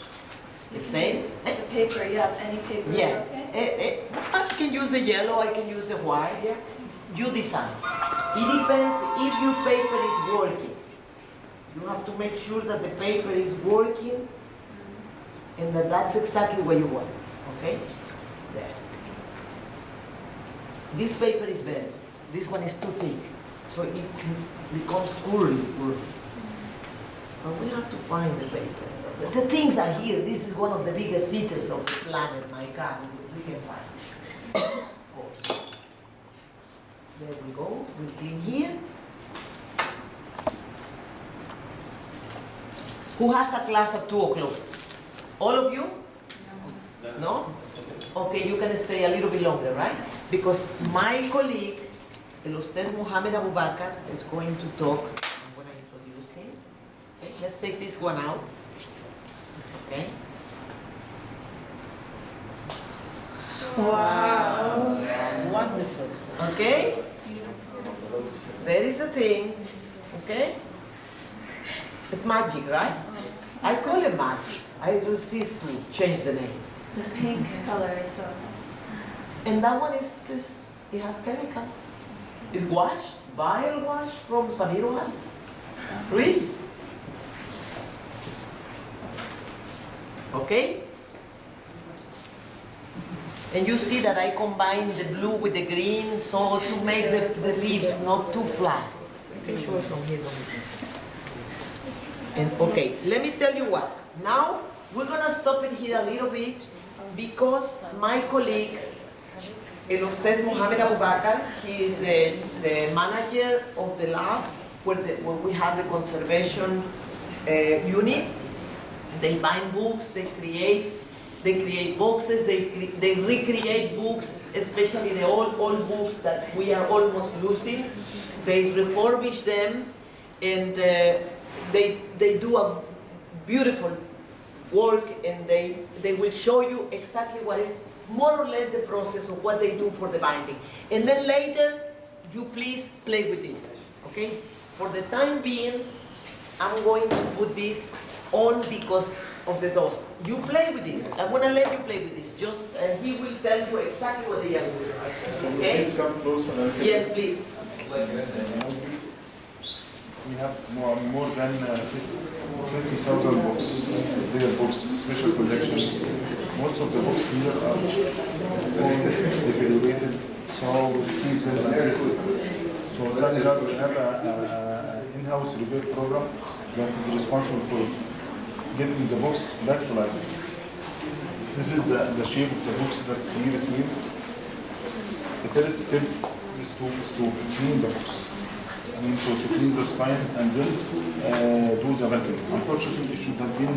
The same. The paper, yeah, any paper is Yeah. okay? I can use the yellow, I can use the white. Yeah. You decide. It depends if your paper is working. You have to make sure that the paper is working and that that's exactly what you want. Okay? There. This paper is better. This one is too thick. So it becomes curly. But we have to find the paper. The things are here. This is one of the biggest cities of the planet, my God. We can find it. Of course. There we go. We clean here. Who has a class at 2 o'clock? All of you? No? Okay, you can stay a little bit longer, right? Because my colleague, el Ustad Mohamed Abu Bakr, is going to talk. I'm going to introduce him. Okay, let's take this one out. Okay? Wow. Wonderful. Okay? There is the thing. Okay? It's magic, right? I call it magic. I resist to change the name. The pink color is so And that one is it has chemicals. It's washed, vial wash from Samir Oil. Really? Okay? And you see that I combine the blue with the green so to make the leaves not too flat. Okay, sure from here. And okay, let me tell you what. Now we're gonna stop it here a little bit because my colleague, el Ustaz Mohamed Abu Bakr, he is the manager of the lab where we have the conservation unit. They bind books, they create boxes, they recreate books, especially the old books that we are almost losing. They refurbish them, and they do a beautiful work, and they will show you exactly what is more or less the process of what they do for the binding. And then later, you please play with this, okay? For the time being, I'm going to put this on because of the dust. You play with this. I'm gonna let you play with this. Just he will tell you exactly what they are doing. Okay? Please come closer. Yes, please. We have more than 50,000 books. Their books, special collections. Most of the books here are all decorated, so we see them like this. So thank God we have an in-house repair program that is responsible for getting the books back to life. This is the shape of the books that we receive. The first step is to clean the books. I mean, to clean the spine and then do the vacuum. Unfortunately, it should have been,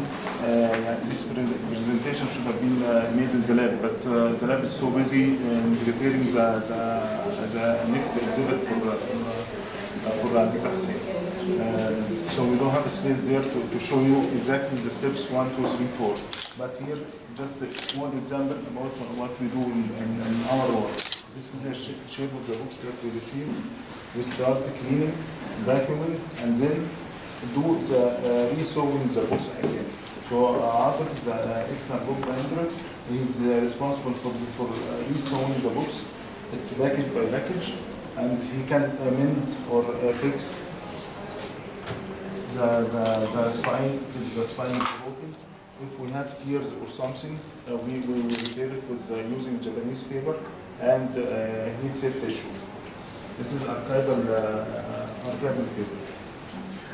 this presentation should have been made in the lab, but the lab is so busy in preparing the next exhibit for Aziz Hassan. So we don't have a space there to show you exactly the steps 1, 2, 3, 4. But here, just a small example about what we do in our work. This is the shape of the books that we receive. We start cleaning, vacuuming, and then do the re-sewing the books again. So Atif is an excellent book binder. He is responsible for re-sewing the books. It's package by package, and he can amend or fix the spine if the spine is broken. If we have tears or something, we repair it with using Japanese paper and heat-set tissue. This is archival paper.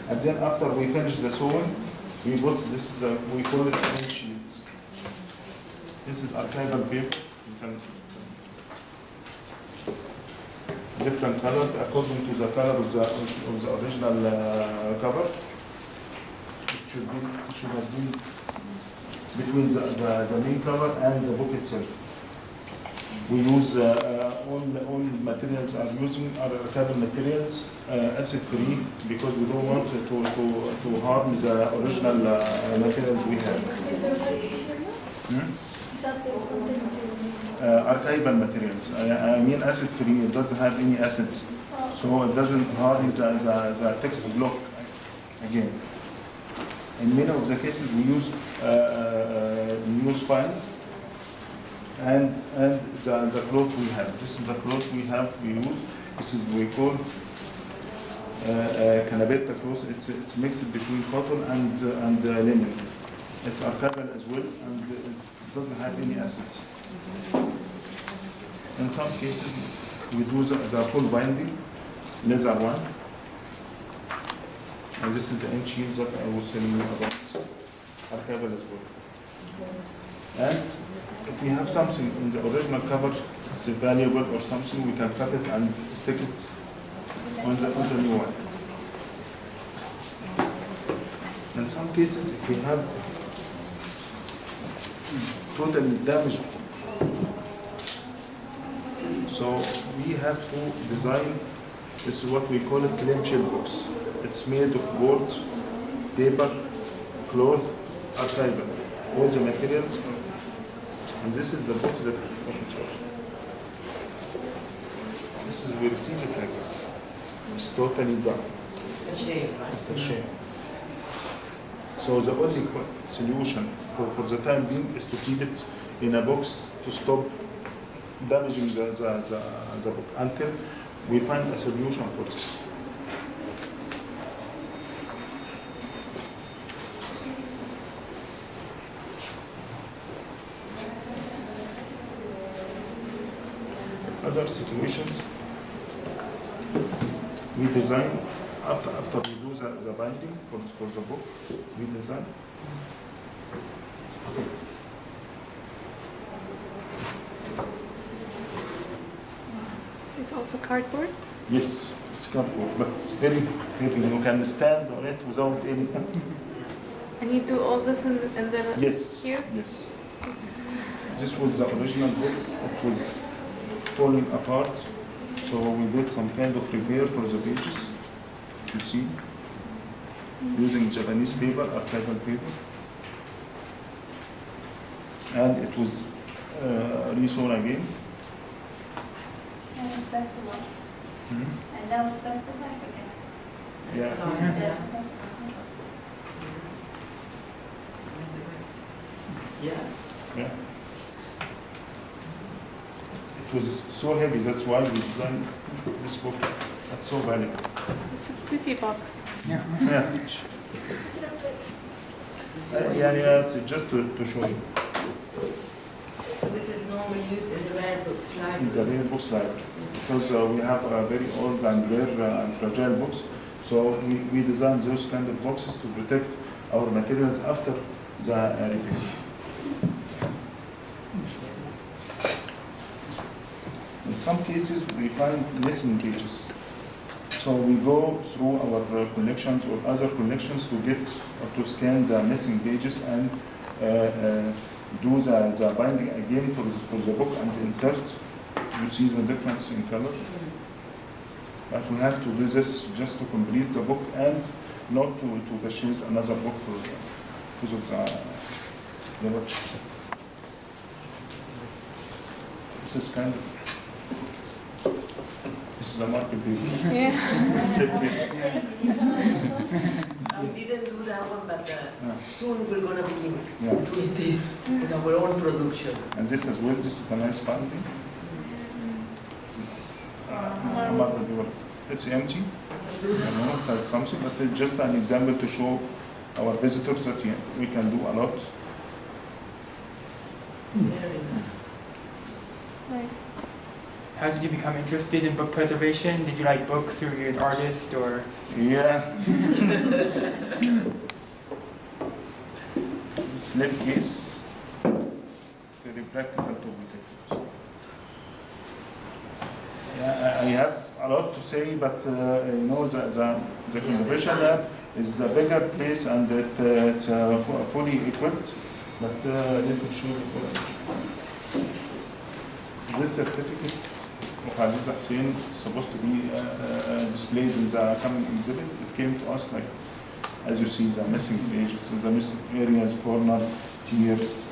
And then after we finish the sewing, we put this is we call it print sheets. This is archival paper. You can different colors according to the color of the original cover. It should have been between the main cover and the book itself. We use all materials are using are archival materials, acid free, because we don't want to harm the original materials we have. Archival materials. I mean acid free. It doesn't have any acids, so it doesn't harm the text block again. In many of the cases, we use new spines. And the cloth we have. This is the cloth we use. This is what we call canabetta cloth. It's mixed between cotton and linen. It's archival as well, and it doesn't have any acids. In some cases, we do the full binding, leather one. And this is the end shield that I was telling you about, archival as well. And if we have something in the original cover, it's valuable or something, we can cut it and stick it on the new one. In some cases, if we have totally damaged, so we have to design, this is what we call it clamshell box. It's made of board, paper, cloth, archival, all the materials. And this is the box that this is we receive it like this. It's totally done. It's a shame, right? It's a shame. So the only solution for the time being is to keep it in a box to stop damaging the book until we find a solution for this. Other situations, we design after we do the binding for the book we design. It's also cardboard. Yes, it's cardboard, but it's very heavy. You can stand on it without any. And you do all this in the Yes. here? Yes. This was the original book. It was falling apart, so we did some kind of repair for the pages. You see, using Japanese paper, archival paper, and it was resewn again. And it's back to work. Hmm? And now it's back to back again. Yeah. Yeah. Yeah. Yeah. It was so heavy, that's why we designed this book. That's so valuable. So it's a pretty box. Yeah. It's Yeah, it's just to show you. So this is normally used in the rare books library. In the rare books library. Because we have very old and rare and fragile books, so we designed those kind of boxes to protect our materials after the repair. In some cases, we find missing pages. So we go through our collections or other collections to get or to scan the missing pages and do the binding again for the book and insert. You see the difference in color. But we have to do this just to complete the book and not to purchase another book because of the watches. This is kind of. This is a market paper. Yeah. Step this. We didn't do that one, but soon we're gonna begin Yeah. doing this in our own production. And this as well, this is a nice binding. Market paper. It's empty. It has something, but it's just an example to show our visitors that we can do a lot. Very nice. Nice. How did you become interested in book preservation? Did you like books, or you're an artist, or? Yeah. This slip case, very practical to protect. Yeah, I have a lot to say, but you know, the conservation lab is a bigger place and it's fully equipped. But let me show you. This certificate of Aziz Hussein is supposed to be displayed in the coming exhibit. It came to us like, as you see, the missing pages, the missing areas, corners, tears.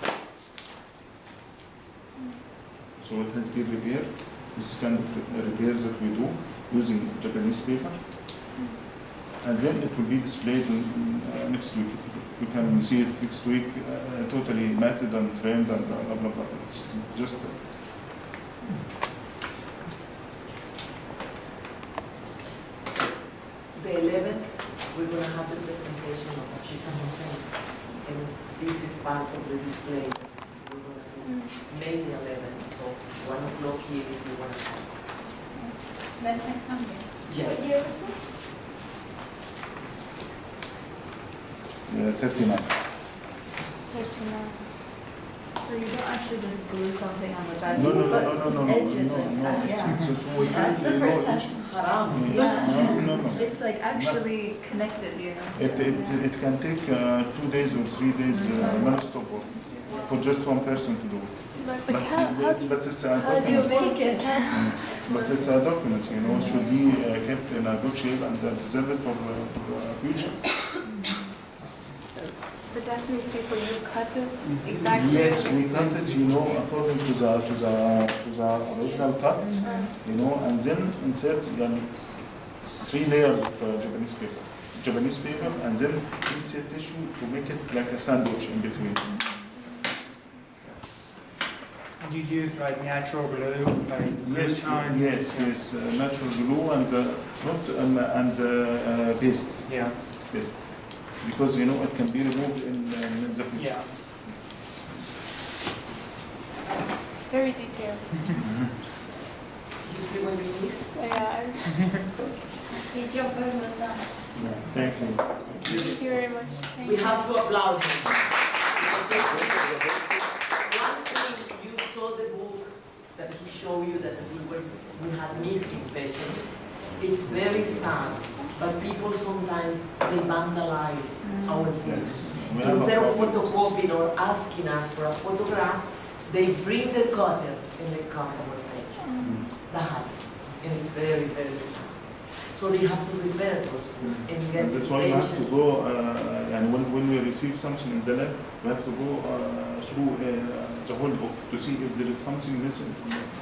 So it has been repaired. This kind of repairs that we do using Japanese paper. And then it will be displayed next week. You can see it next week, totally matted and framed and blah, blah, blah. It's just The 11th, we're gonna have the presentation of Aziz Hussein, and this is part of the display that we're gonna do. May the 11th, so 1 o'clock here if you wanna come. That's next Sunday. Yes. What year was this? 39. 39. So you don't actually just glue something on the back, No, you no, put no, no, no, no, edges no, and no. cut, yeah. So we That's the you first know, time. Haram. Yeah. No, no. It's like actually connected, you know. It can take 2 days or 3 days non-stop work for just one person to do it. But But, but it's a How do you document. make it? But it's a document, you know, it should be kept in a good shape and preserved for future. the Japanese people, you cut it exactly. Yes, we cut it, you know, according to the original cut, you know, and then insert 3 layers of Japanese paper, and then insert tissue to make it like a sandwich in between. Do you use like natural glue, like Yes, time? yes, natural glue and paste, Yeah. paste, because you know it can be removed in the future. Yeah. Very detailed. You see what you missed? Yeah. Good job, well done. Thank you. Thank you very much. We have to applaud him. One thing, you saw the book that he showed you that we had missing pages. It's very sad, but people sometimes they vandalize our books. Instead of photocopying or asking us for a photograph, they bring the cutter and they cut our pages. That happens, and it's very, very sad. So they have to repair those books and get That's why we have to go, and when we receive something in the lab, we have to go through the whole book to see if there is something missing.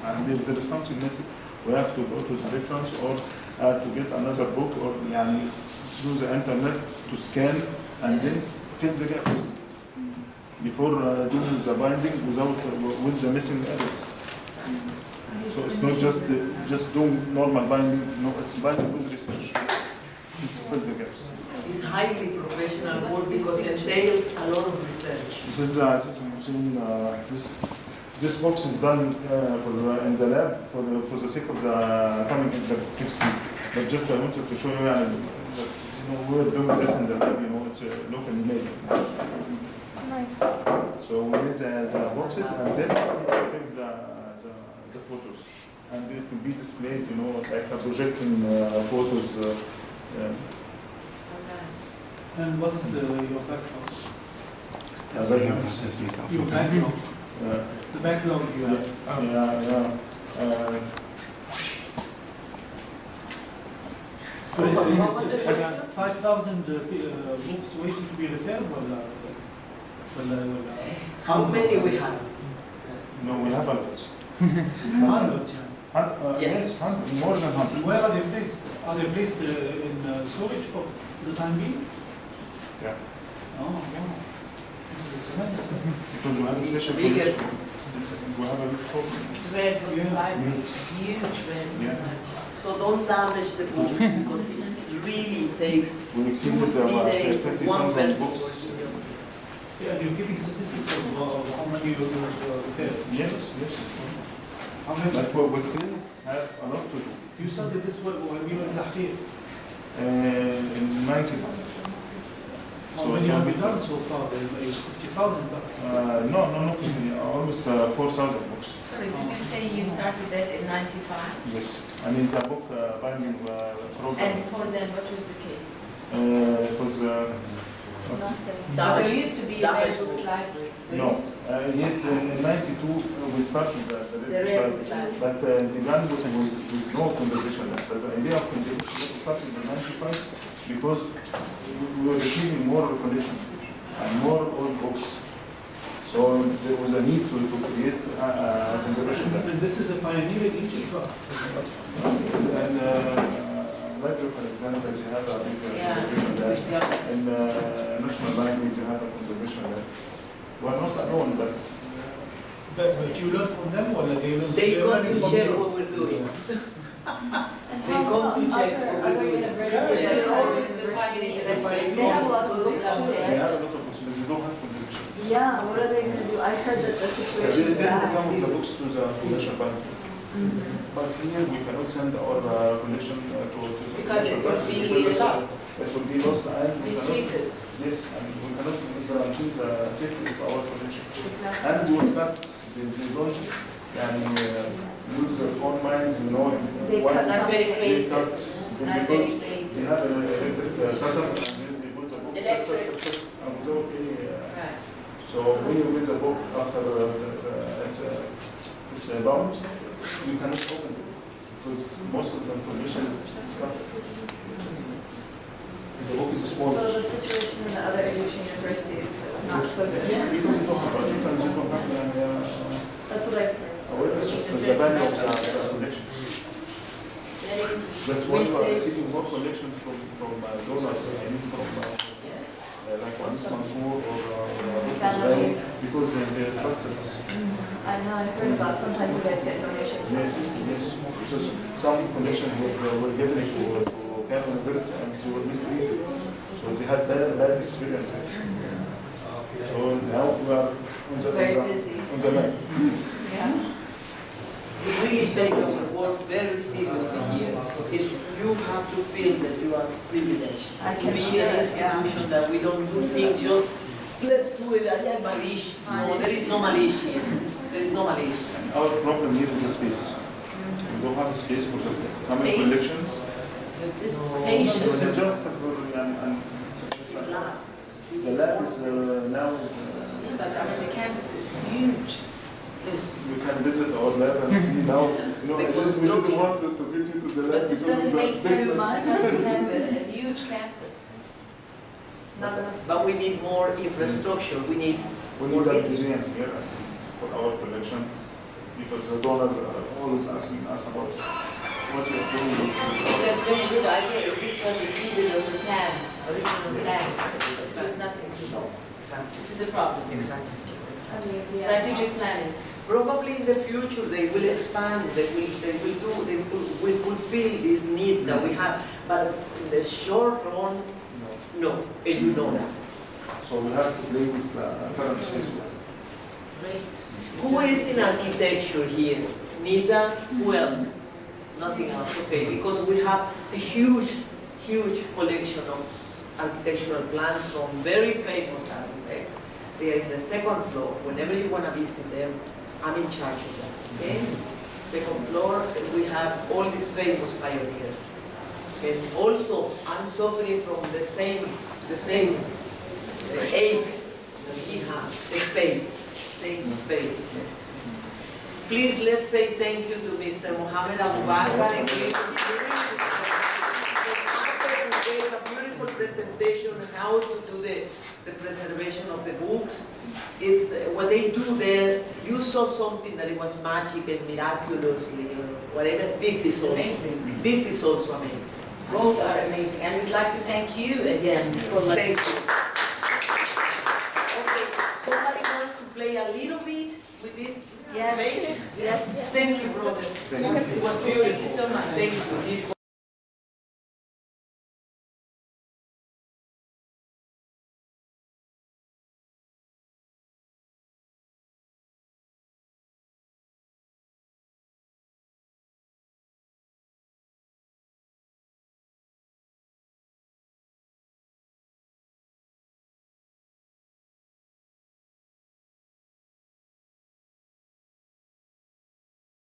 And if there is something missing, we have to go to the reference or to get another book or through the internet to scan and then fill the gaps before doing the binding with the missing edits. So it's not just doing normal binding, no, it's binding with research to fill the gaps. It's highly professional work because it entails a lot of research. This box is done in the lab for the sake of the coming text. But just I wanted to show you that we're doing this in the lab. It's locally made. Nice. So we made the boxes and then we take the photos, and it will be displayed, like a projecting photos. And what is your backlog? Your backlog. The backlog you have. 5,000 books waiting to be repaired, How many we have? No, we have hundreds. Hundreds, Yes, more than hundreds. Where are they placed? Are they placed in storage for the time being? Yeah. Oh, wow. This is tremendous. Because we have a special Bigger. collection. We have a big problem. Red books Yeah. library, huge red books Yeah. library. So don't damage the books because it really takes We 2 exceeded 3 days for one 50,000 person books. working on it. Yeah, you're keeping statistics of how many you repaired. Yes. How many? But we still have a lot to do. You started this when you were in Tahrir. In 95. How many have you done so far? There is 50,000. No, not really. Almost 4,000 books. Sorry, did you say you started that in 95? Yes. I mean, the book binding program. And before then, what was the case? It was There used to be a red books library. There no. used to- Yes, in 92 we started the The Red red Books books library. But began with no conversation. But the idea of conversation started in 95 because we were receiving more collection and more old books. So there was a need to create a conservation lab. And this is a pioneering Egypt. And like for example, they have a big conservation lab. Yeah. And National Library, they have a conservation lab. We're not alone, but But you learn from them or they learn? They they're come learning to from check you? what we're doing. And They come to check what we're doing. universities? There's always the pioneer. They have a lot of books they too, have right? a lot of books, but they don't have conservation. Yeah, what are they going to do? I heard that the situation They is send bad. some of the books to the Foundation Bank. But here we cannot send our collection to the Because it Foundation would Bank be because lost, it would be lost and we cannot, mistreated. yes, and we cannot guarantee the safety of our collection. Exactly. And they will not, they don't use their own minds, They what cut Not very they creative. cut, Not because very they creative. have electric cutters and then they put the book Electric. and without any, Right. so when you read the book after it's bound, you cannot open it because most of the information is cut. The book is small. So the situation in the other Egyptian universities is not so good. Because you don't have budget and you don't have That's what I've heard. awareness of the value of the collection. Very interesting. That's why we are receiving more collection from donors, I mean from like Anis Mansour or Families. because they trusted us. I know, I've heard about sometimes you guys get donations from Yes, because some collections were given to Cairo University and they were mistreated. So they had bad experiences. So now we are on the Very busy. on the map. Yeah. We really take our work very seriously here. You have to feel that you are privileged. I to can be feel an it, yeah. institution that we don't do things just, let's do it, malish. No, there is no malish here. There is no malish. And our problem here is the space. We don't have a space for the common Space. collections. This It's spacious. just for, and It's lab. the lab is now is, Yeah, but I mean, the campus is huge. you can visit our lab and see now, you know, The at least we didn't construction. want to get you to the lab But this because doesn't make of sense, the because we have a huge campus. Not enough. But we need more infrastructure, we need We more need a buildings. museum here at least for our collections, because the donor always asking us about what you're doing with We our. have a very good idea if this was included on the plan, original plan. There was nothing to know. This is the problem. Exactly. Strategic planning. Probably in the future they will expand, they will fulfill these needs that we have, but in the short run, no, and you know that. So we have to play with current space. Great. Who is in architecture here? Nida? Who else? Nothing else, okay, because we have a huge collection of architectural plans from very famous architects. They are in the second floor. Whenever you want to visit them, I'm in charge of that, okay? Second floor, we have all these famous pioneers. And also, I'm suffering from the same ache that he has, the space. Please, let's say thank you to Mr. Mohamed Abu Bakr and gave a beautiful presentation on how to do the preservation of the books. It's what they do there. You saw something that it was magic and miraculously, or whatever. This is also Amazing. This is also amazing. Both are amazing. And we'd like to thank you again for letting Thank you. Okay, somebody wants to play a little bit with this? Yes. Amazing? Yes. Thank you, brother. Thank you. It was beautiful. Thank you so much. Thank you.